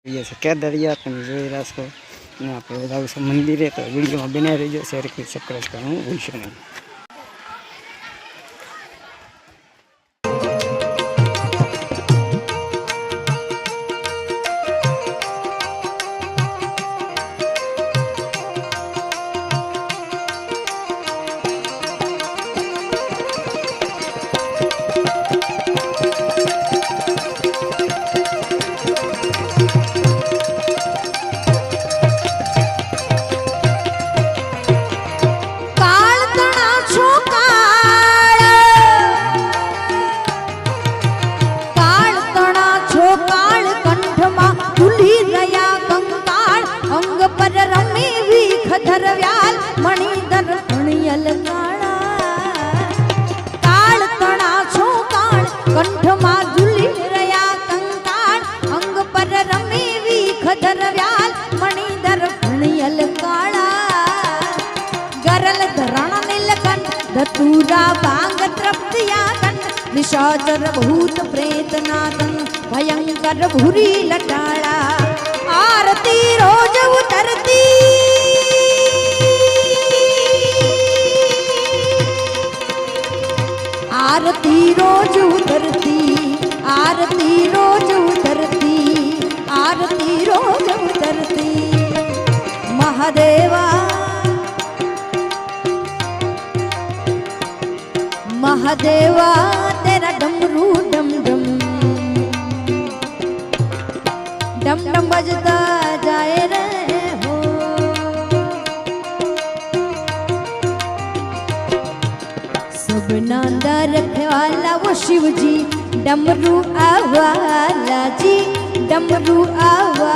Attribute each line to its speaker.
Speaker 1: ये છે કેદરિયા તમે જોઈ રહ્યા છો ને આપણે જાવ છે મંદિરે તો વિડીયોમાં બનાવી રહેજો શેર કરી સબસ્ક્રાઇબ કરવાનું ભૂલશો નહીં।
Speaker 2: ધરવ્યાલ મણિધર મણિયલ કાળા કાળ તણા છો કાળ કંઠમાં ઝૂલી રહ્યા કંકાળ અંગ પર રમે વીખ ધરવ્યાલ મણિધર મણિયલ કાળા ગરલ ધરણ નીલકંઠ ધતુરા ભાંગ તૃપ્તિયા કંઠ નિશાચર ભૂત પ્રેત નાદન ભયંકર ભૂરી લટાળા આરતી રોજ ઉતરતી आरती रोज उतरती आरती रोज उतरती आरती रोज उतरती महादेवा महादेवा तेरा डमरू डम डम डम डम बजता जाए रे हो सबना रखने वाला वो शिव जी डमरू आवाला जी डमरू आवा